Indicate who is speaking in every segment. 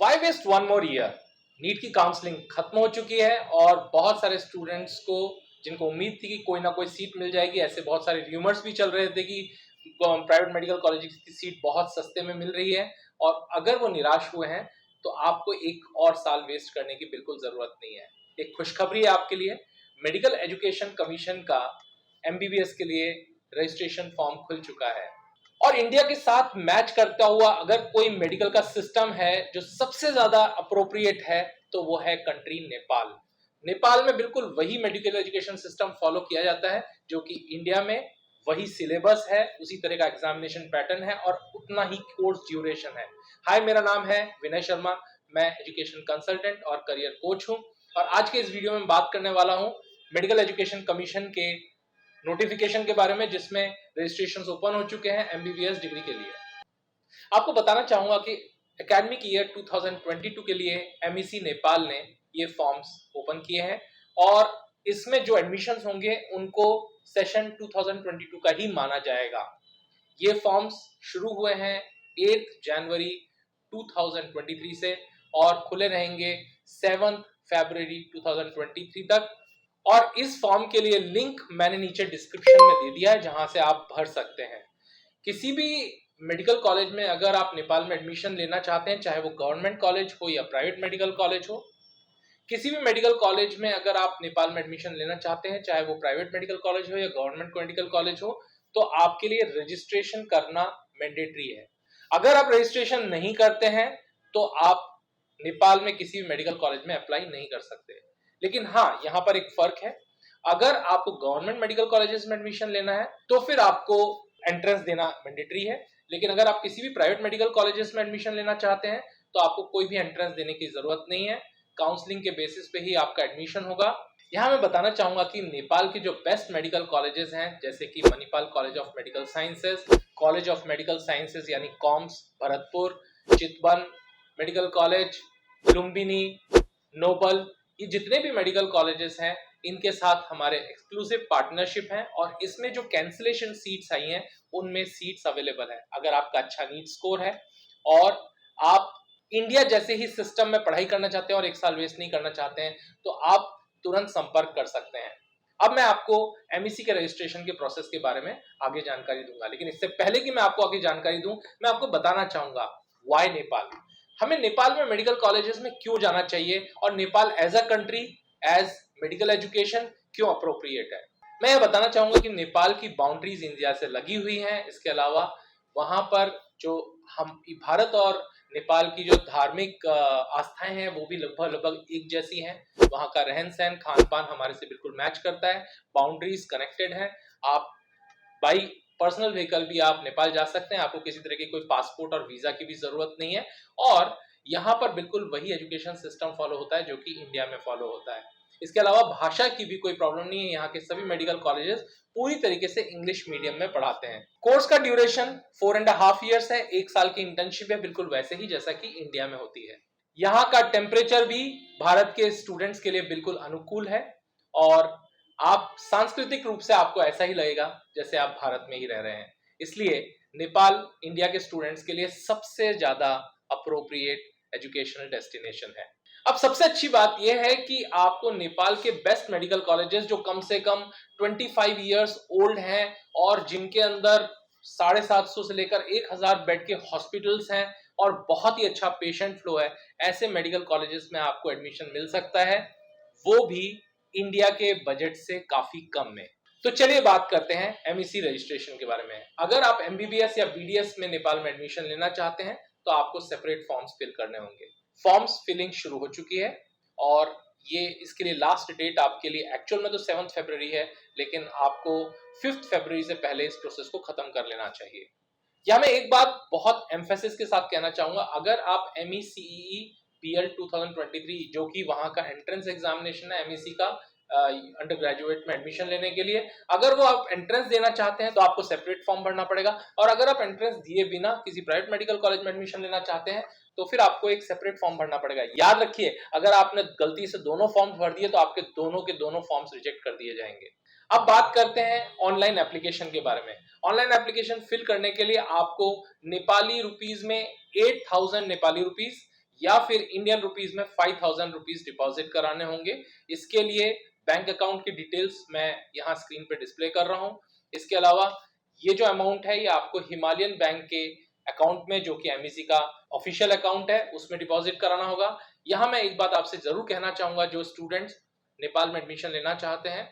Speaker 1: Y waste one more year. NEET की counselling खत्म हो चुकी है और बहुत सारे स्टूडेंट्स को जिनको उम्मीद थी कि कोई ना कोई सीट मिल जाएगी, ऐसे बहुत सारे र्यूमर्स भी चल रहे थे कि प्राइवेट मेडिकल कॉलेज की सीट बहुत सस्ते में मिल रही है, और अगर वो निराश हुए हैं तो आपको एक और साल वेस्ट करने की बिल्कुल जरूरत नहीं है। एक खुशखबरी है आपके लिए, मेडिकल एजुकेशन कमीशन का एमबीबीएस के लिए रजिस्ट्रेशन फॉर्म खुल चुका है। और इंडिया के साथ मैच करता हुआ अगर कोई मेडिकल का सिस्टम है जो सबसे ज्यादा अप्रोप्रिएट है तो वो है कंट्री नेपाल। नेपाल में बिल्कुल वही मेडिकल एजुकेशन सिस्टम फॉलो किया जाता है जो कि इंडिया में, वही सिलेबस है, उसी तरह का एग्जामिनेशन पैटर्न है और उतना ही कोर्स ड्यूरेशन है। हाय, मेरा नाम है विनय शर्मा, मैं एजुकेशन कंसल्टेंट और करियर कोच हूं, और आज के इस वीडियो में बात करने वाला हूं मेडिकल एजुकेशन कमीशन के नोटिफिकेशन के बारे में, जिसमें रजिस्ट्रेशन ओपन हो चुके हैं एमबीबीएस डिग्री के लिए। आपको बताना चाहूंगा कि एकेडमिक ईयर 2022 के लिए एमईसी नेपाल ने ये फॉर्म्स ओपन किए हैं, और इसमें जो एडमिशंस होंगे उनको सेशन 2022 का ही माना जाएगा। ये फॉर्म्स शुरू हुए हैं 8 जनवरी 2023 से और खुले रहेंगे 7 फरवरी 2023 तक। और इस फॉर्म के लिए लिंक मैंने नीचे डिस्क्रिप्शन में दे दिया है, जहां से आप भर सकते हैं। किसी भी मेडिकल कॉलेज में अगर आप नेपाल में एडमिशन लेना चाहते हैं, चाहे वो गवर्नमेंट कॉलेज हो या प्राइवेट मेडिकल कॉलेज हो, किसी भी मेडिकल कॉलेज में अगर आप नेपाल में एडमिशन लेना चाहते हैं, चाहे वो प्राइवेट मेडिकल कॉलेज हो या गवर्नमेंट मेडिकल कॉलेज हो, तो आपके लिए रजिस्ट्रेशन करना मैंडेटरी है। अगर आप रजिस्ट्रेशन नहीं करते हैं तो आप नेपाल में किसी भी मेडिकल कॉलेज में अप्लाई नहीं कर सकते। लेकिन हाँ, यहाँ पर एक फर्क है, अगर आपको गवर्नमेंट मेडिकल कॉलेजेस में एडमिशन लेना है तो फिर आपको एंट्रेंस देना मैंडेटरी है, लेकिन अगर आप किसी भी प्राइवेट मेडिकल कॉलेजेस में एडमिशन लेना चाहते हैं तो आपको कोई भी एंट्रेंस देने की जरूरत नहीं है। काउंसलिंग के बेसिस पे ही आपका एडमिशन होगा। यहाँ मैं बताना चाहूंगा कि नेपाल के जो बेस्ट मेडिकल कॉलेजेस हैं, जैसे कि Manipal college of medical sciences, college of medical sciences यानी कॉम्स भरतपुर, चितवन मेडिकल कॉलेज, लुम्बिनी, नोबल, ये जितने भी मेडिकल कॉलेजेस हैं इनके साथ हमारे एक्सक्लूसिव पार्टनरशिप है, और इसमें जो कैंसिलेशन सीट्स आई हैं उनमें सीट्स अवेलेबल है। अगर आपका अच्छा नीट स्कोर है और आप इंडिया जैसे ही सिस्टम में पढ़ाई करना चाहते हैं और एक साल वेस्ट नहीं करना चाहते हैं तो आप तुरंत संपर्क कर सकते हैं। अब मैं आपको एमईसी के रजिस्ट्रेशन के प्रोसेस के बारे में आगे जानकारी दूंगा, लेकिन इससे पहले कि मैं आपको आगे जानकारी दूं, मैं आपको बताना चाहूंगा व्हाई नेपाल। हमें नेपाल में मेडिकल कॉलेजेस में क्यों जाना चाहिए और Nepal as a country, as medical education क्यों अप्रोप्रिएट है। मैं ये बताना चाहूंगा कि नेपाल की बाउंड्रीज इंडिया से लगी हुई हैं। इसके अलावा वहां पर जो हम भारत और नेपाल की जो धार्मिक आस्थाएं हैं वो भी लगभग लगभग एक जैसी हैं। वहां का रहन सहन, खान पान हमारे से बिल्कुल मैच करता है। बाउंड्रीज कनेक्टेड है। आप बाई पर्सनल व्हीकल भी आप नेपाल जा सकते हैं, आपको किसी तरह की कोई पासपोर्ट और वीजा की भी जरूरत नहीं है। और यहाँ पर बिल्कुल वही एजुकेशन सिस्टम फॉलो होता है जो कि इंडिया में फॉलो होता है। इसके अलावा भाषा की भी कोई प्रॉब्लम नहीं है। यहाँ के सभी मेडिकल कॉलेजेस पूरी तरीके से इंग्लिश मीडियम में पढ़ाते हैं। कोर्स का ड्यूरेशन 4.5 ईयर्स है, 1 साल की इंटर्नशिप है, बिल्कुल वैसे ही जैसा कि इंडिया में होती है। यहाँ का टेम्परेचर भी भारत के स्टूडेंट्स के लिए बिल्कुल अनुकूल है, और आप सांस्कृतिक रूप से आपको ऐसा ही लगेगा जैसे आप भारत में ही रह रहे हैं। इसलिए नेपाल इंडिया के स्टूडेंट्स के लिए सबसे ज्यादा अप्रोप्रिएट एजुकेशनल डेस्टिनेशन है। अब सबसे अच्छी बात यह है कि आपको नेपाल के बेस्ट मेडिकल कॉलेजेस जो कम से कम 25 इयर्स ओल्ड हैं और जिनके अंदर 750 से लेकर 1000 बेड के हॉस्पिटल्स हैं और बहुत ही अच्छा पेशेंट फ्लो है, ऐसे मेडिकल कॉलेजेस में आपको एडमिशन मिल सकता है, वो भी इंडिया के बजट से काफी कम में। तो चलिए बात करते हैं एमईसी रजिस्ट्रेशन के बारे में। अगर आप एमबीबीएस या बीडीएस में नेपाल में एडमिशन लेना चाहते हैं तो आपको सेपरेट फॉर्म्स फिल करने होंगे। फॉर्म्स फिलिंग शुरू हो चुकी है और ये इसके लिए लास्ट डेट आपके लिए एक्चुअल में तो 7 फरवरी है, लेकिन आपको 5 फरवरी से पहले इस प्रोसेस को खत्म कर लेना चाहिए। या मैं एक बात बहुत एम्फेसिस के साथ कहना चाहूंगा, अगर आप एमईसीई पीएल 2023 जो कि वहां का एंट्रेंस एग्जामिनेशन है एमईसी का अंडर ग्रेजुएट में एडमिशन लेने के लिए, अगर वो आप एंट्रेंस देना चाहते हैं तो आपको सेपरेट फॉर्म भरना पड़ेगा। और अगर आप एंट्रेंस दिए बिना किसी प्राइवेट मेडिकल कॉलेज में एडमिशन लेना चाहते हैं तो फिर आपको एक सेपरेट फॉर्म भरना पड़ेगा। याद रखिए, अगर आपने गलती से दोनों फॉर्म्स भर दिए तो आपके दोनों के दोनों फॉर्म्स रिजेक्ट कर दिए जाएंगे। अब बात करते हैं ऑनलाइन एप्लीकेशन के बारे में। ऑनलाइन एप्लीकेशन फिल करने के लिए आपको नेपाली रुपीज में 8000 नेपाली रुपीज या फिर इंडियन रुपीज में 5,000 रुपीज डिपॉजिट कराने होंगे। इसके लिए बैंक अकाउंट की डिटेल्स मैं यहाँ स्क्रीन पे डिस्प्ले कर रहा हूँ। इसके अलावा ये जो अमाउंट है ये आपको हिमालयन बैंक के अकाउंट में, जो कि एमईसी का ऑफिशियल अकाउंट है, उसमें डिपॉजिट कराना होगा। यहाँ मैं एक बात आपसे जरूर कहना चाहूंगा, जो स्टूडेंट्स नेपाल में एडमिशन लेना चाहते हैं,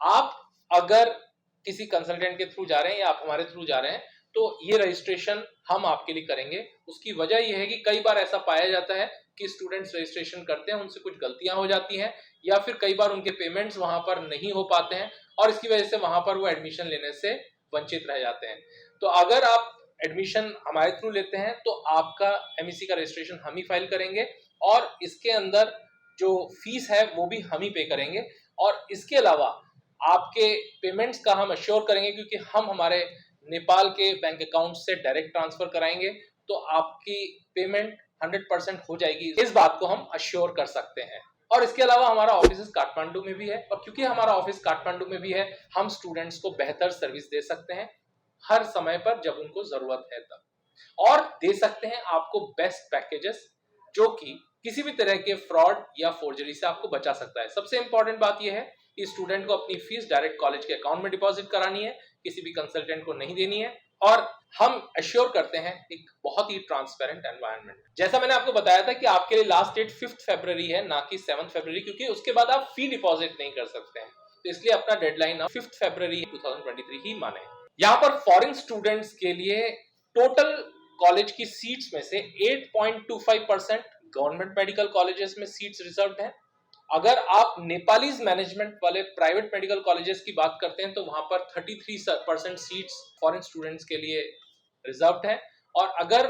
Speaker 1: आप अगर किसी कंसल्टेंट के थ्रू जा रहे हैं या आप हमारे थ्रू जा रहे हैं तो ये रजिस्ट्रेशन हम आपके लिए करेंगे। उसकी वजह यह है कि कई बार ऐसा पाया जाता है कि स्टूडेंट्स रजिस्ट्रेशन करते हैं, उनसे कुछ गलतियां हो जाती हैं या फिर कई बार उनके पेमेंट्स वहां पर नहीं हो पाते हैं और इसकी वजह से वहां पर वो एडमिशन लेने से वंचित रह जाते हैं। तो अगर आप एडमिशन हमारे थ्रू लेते हैं तो आपका एमईसी का रजिस्ट्रेशन हम ही फाइल करेंगे और इसके अंदर जो फीस है वो भी हम ही पे करेंगे। और इसके अलावा आपके पेमेंट्स का हम अश्योर करेंगे, क्योंकि हम हमारे नेपाल के बैंक अकाउंट से डायरेक्ट ट्रांसफर कराएंगे, तो आपकी पेमेंट 100% हो जाएगी, इस बात को हम अश्योर कर सकते हैं। और इसके अलावा हमारा ऑफिस काठमांडू में भी है और क्योंकि हमारा ऑफिस काठमांडू में भी है, हम स्टूडेंट्स को बेहतर सर्विस दे सकते हैं हर समय पर जब उनको जरूरत है तब, और दे सकते हैं आपको बेस्ट पैकेजेस जो कि किसी भी तरह के फ्रॉड या फोर्जरी से आपको बचा सकता है। सबसे इंपॉर्टेंट बात यह है कि स्टूडेंट को अपनी फीस डायरेक्ट कॉलेज के अकाउंट में डिपॉजिट करानी है, किसी भी कंसल्टेंट को नहीं देनी है, और हम अश्योर करते हैं एक बहुत ही ट्रांसपेरेंट एनवायरनमेंट। जैसा मैंने आपको बताया था कि आपके लिए लास्ट डेट 5 फरवरी है, ना कि 7 फरवरी, क्योंकि उसके बाद आप फी डिपॉजिट नहीं कर सकते हैं। तो इसलिए अपना डेडलाइन 5 फरवरी 2023 ही माने। यहाँ पर फॉरेन स्टूडेंट्स के लिए टोटल कॉलेज की सीट्स में से 8.25% गवर्नमेंट मेडिकल कॉलेजेस में सीट्स रिजर्व्ड हैं। अगर आप नेपालीज मैनेजमेंट वाले प्राइवेट मेडिकल कॉलेजेस की बात करते हैं तो वहां पर 33% सीट्स फॉरेन स्टूडेंट्स के लिए रिजर्व्ड है। और अगर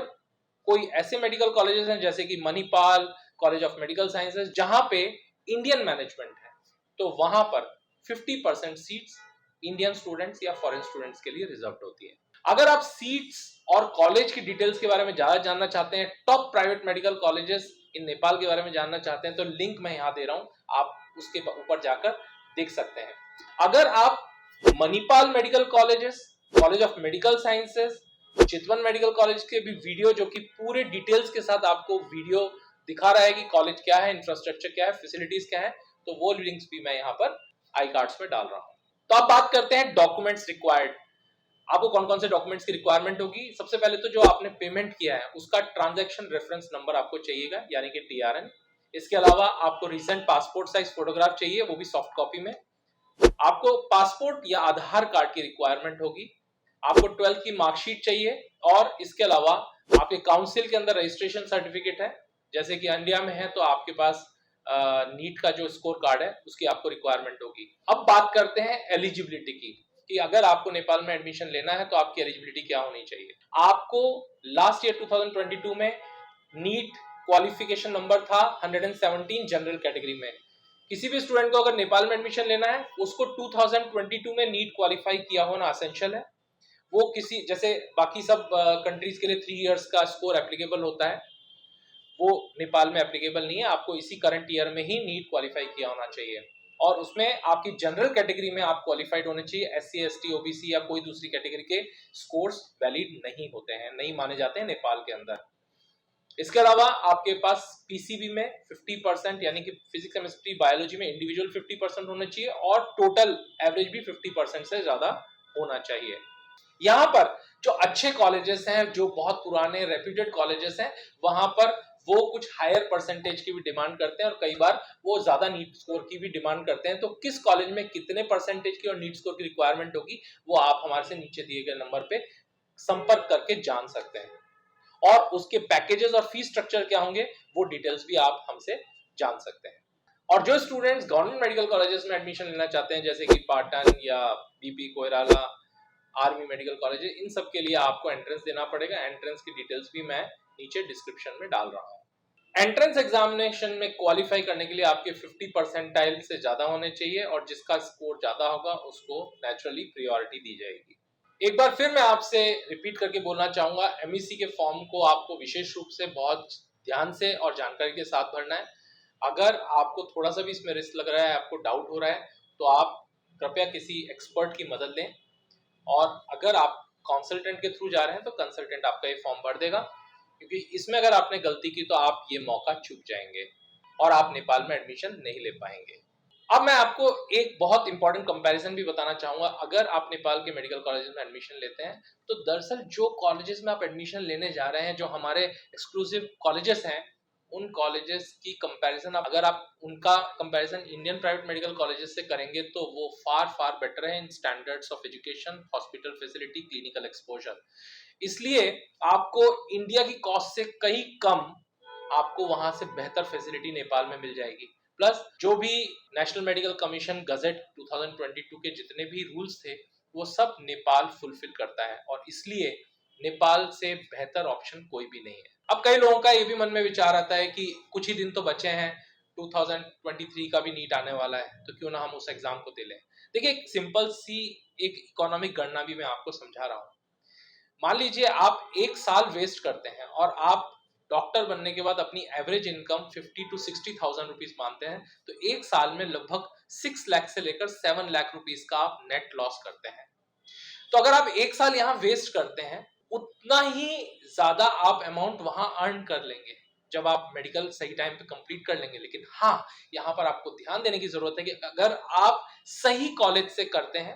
Speaker 1: कोई ऐसे मेडिकल कॉलेजेस हैं जैसे कि Manipal college of medical sciences जहां पे इंडियन मैनेजमेंट है, तो वहां पर 50% सीट्स इंडियन स्टूडेंट्स या फॉरेन स्टूडेंट्स के लिए रिजर्व्ड होती है। अगर आप सीट्स और कॉलेज की डिटेल्स के बारे में ज्यादा जानना चाहते हैं, top private medical colleges in Nepal के बारे में जानना चाहते हैं, तो लिंक मैं यहां दे रहा हूं, आप उसके ऊपर जाकर देख सकते हैं। अगर आप Manipal medical colleges, college of medical sciences, Chitwan medical college के भी वीडियो, जो कि पूरे डिटेल्स के साथ आपको वीडियो दिखा रहा है कि कॉलेज क्या है, इंफ्रास्ट्रक्चर क्या है, फैसिलिटीज क्या है, तो वो लिंक्स भी मैं यहाँ पर आई कार्ड्स में डाल रहा हूँ। तो अब बात करते हैं डॉक्यूमेंट्स रिक्वायर्ड। आपको कौन कौन से डॉक्यूमेंट्स की रिक्वायरमेंट होगी। सबसे पहले तो जो आपने पेमेंट किया है उसका ट्रांजैक्शन रेफरेंस नंबर आपको चाहिएगा, यानी कि टीआरएन। इसके अलावा आपको रिसेंट पासपोर्ट साइज फोटोग्राफ चाहिए, वो भी सॉफ्ट कॉपी में। आपको पासपोर्ट या आधार कार्ड की रिक्वायरमेंट होगी। आपको 12th की मार्कशीट चाहिए और इसके अलावा आपके काउंसिल के अंदर रजिस्ट्रेशन सर्टिफिकेट है, जैसे कि इंडिया में है तो आपके पास नीट का जो स्कोर कार्ड है उसकी आपको रिक्वायरमेंट होगी। अब बात करते हैं एलिजिबिलिटी की, कि अगर आपको नेपाल में एडमिशन लेना है तो आपकी एलिजिबिलिटी क्या होनी चाहिए। आपको लास्ट ईयर 2022 में नीट क्वालिफिकेशन नंबर था 117 जनरल कैटेगरी में। किसी भी स्टूडेंट को अगर नेपाल में एडमिशन लेना है उसको 2022 में नीट क्वालिफाई किया होना एसेंशियल है। वो किसी जैसे बाकी सब कंट्रीज के लिए 3 इयर्स का स्कोर एप्लीकेबल होता है, वो नेपाल में एप्लीकेबल नहीं है। आपको इसी करंट ईयर में ही नीट क्वालिफाई किया होना चाहिए और उसमें आपकी जनरल कैटेगरी में आप क्वालिफाइड होने चाहिए। एससी, एसटी, ओबीसी या कोई दूसरी कैटेगरी के स्कोर्स वैलिड नहीं होते हैं, नहीं माने जाते हैं नेपाल के अंदर। इसके अलावा आपके पास पीसीबी में 50%, यानी कि फिजिक्स, केमिस्ट्री, बायोलॉजी में इंडिविजुअल 50% होना चाहिए और टोटल एवरेज भी 50% से ज्यादा होना चाहिए। यहाँ पर जो अच्छे कॉलेजेस हैं, जो बहुत पुराने रेप्यूटेड कॉलेजेस हैं, वहां पर वो कुछ हायर परसेंटेज की भी डिमांड करते हैं और कई बार वो ज्यादा नीट स्कोर की भी डिमांड करते हैं। तो किस कॉलेज में कितने परसेंटेज की और नीट स्कोर की रिक्वायरमेंट होगी वो आप हमारे से नीचे दिए गए नंबर पे संपर्क करके जान सकते हैं, और उसके पैकेजेस और फीस स्ट्रक्चर क्या होंगे वो डिटेल्स भी आप हमसे जान सकते हैं। और जो स्टूडेंट्स गवर्नमेंट मेडिकल कॉलेजेस में एडमिशन लेना चाहते हैं, जैसे कि पाटन या BP Koirala, army medical college, इन सब के लिए आपको एंट्रेंस देना पड़ेगा। एंट्रेंस की डिटेल्स भी मैं नीचे डिस्क्रिप्शन में डाल रहा हूँ। एंट्रेंस एग्जामिनेशन में क्वालिफाई करने के लिए आपके 50 परसेंटाइल से ज्यादा होने चाहिए और जिसका स्कोर ज्यादा होगा उसको नेचुरली प्रायोरिटी दी जाएगी। एक बार फिर मैं आपसे रिपीट करके बोलना चाहूंगा, एमईसी के फॉर्म को आपको विशेष रूप से बहुत ध्यान से और जानकारी के साथ भरना है। अगर आपको थोड़ा सा भी इसमें रिस्क लग रहा है, आपको डाउट हो रहा है, तो आप कृपया किसी एक्सपर्ट की मदद लें, और अगर आप कंसल्टेंट के थ्रू जा रहे हैं तो कंसल्टेंट आपका ये फॉर्म भर देगा। क्योंकि इसमें अगर आपने गलती की तो आप ये मौका चूक जाएंगे और आप नेपाल में एडमिशन नहीं ले पाएंगे। अब मैं आपको एक बहुत इंपॉर्टेंट कंपैरिजन भी बताना चाहूंगा। अगर आप नेपाल के मेडिकल कॉलेजेस में एडमिशन लेते हैं तो दरअसल जो कॉलेजेस में आप एडमिशन लेने जा रहे हैं, जो हमारे एक्सक्लूसिव कॉलेजेस हैं, उन कॉलेजेस की कंपैरिजन अगर आप उनका comparison Indian private medical colleges से करेंगे तो वो फार फार बेटर है in standards of education, hospital facility, clinical exposure. इसलिए आपको इंडिया की कॉस्ट से कहीं कम आपको वहां से बेहतर फैसिलिटी नेपाल में मिल जाएगी। प्लस जो भी नेशनल मेडिकल कमीशन गजट 2022 के जितने भी रूल्स थे वो सब नेपाल फुलफिल करता है और इसलिए नेपाल से बेहतर ऑप्शन कोई भी नहीं है। अब कई लोगों का ये भी मन में विचार आता है कि कुछ ही दिन तो बचे हैं, 2023 का भी नीट आने वाला है, तो क्यों ना हम उस एग्जाम को दे लें। देखिए एक सिंपल सी एक इकोनॉमिक गणना भी मैं आपको समझा रहा हूँ। मान लीजिए आप एक साल वेस्ट करते हैं और आप डॉक्टर बनने के बाद अपनी एवरेज इनकम 50 to 60,000 रुपीज मानते हैं, तो एक साल में लगभग 6 लाख से लेकर 7 लाख रुपीज का आप नेट लॉस करते हैं। तो अगर आप एक साल यहाँ वेस्ट करते हैं उतना ही ज्यादा आप अमाउंट वहां अर्न कर लेंगे जब आप मेडिकल सही टाइम पे कंप्लीट कर लेंगे। लेकिन हाँ, यहाँ पर आपको ध्यान देने की जरूरत है कि अगर आप सही कॉलेज से करते हैं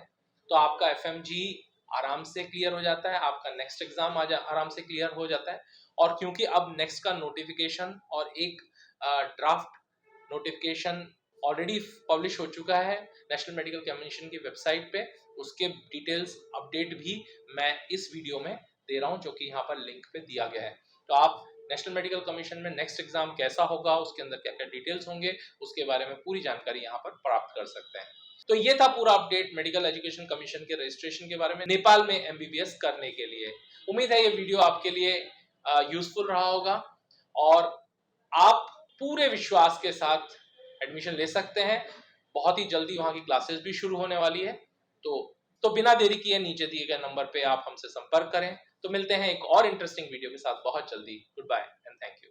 Speaker 1: तो आपका एफएमजी आराम से क्लियर हो जाता है, आपका नेक्स्ट एग्जाम आराम से क्लियर हो जाता है। और क्योंकि अब नेक्स्ट का नोटिफिकेशन और एक ड्राफ्ट नोटिफिकेशन ऑलरेडी पब्लिश हो चुका है नेशनल मेडिकल कमीशन की वेबसाइट पे, उसके डिटेल्स अपडेट भी मैं इस वीडियो में दे रहा हूं जो कि यहाँ पर लिंक पे दिया गया है। तो आप नेशनल मेडिकल कमीशन में नेक्स्ट एग्जाम कैसा होगा, उसके अंदर क्या क्या डिटेल्स होंगे, उसके बारे में पूरी जानकारी यहाँ पर प्राप्त कर सकते हैं। तो ये था पूरा अपडेट मेडिकल एजुकेशन कमीशन के रजिस्ट्रेशन के बारे में नेपाल में एमबीबीएस करने के लिए। उम्मीद है ये वीडियो आपके लिए यूजफुल रहा होगा और आप पूरे विश्वास के साथ एडमिशन ले सकते हैं। बहुत ही जल्दी वहां की क्लासेस भी शुरू होने वाली है। तो बिना देरी किए नीचे दिए गए नंबर पे आप हमसे संपर्क करें। तो मिलते हैं एक और इंटरेस्टिंग वीडियो के साथ बहुत जल्दी। Good bye and thank you.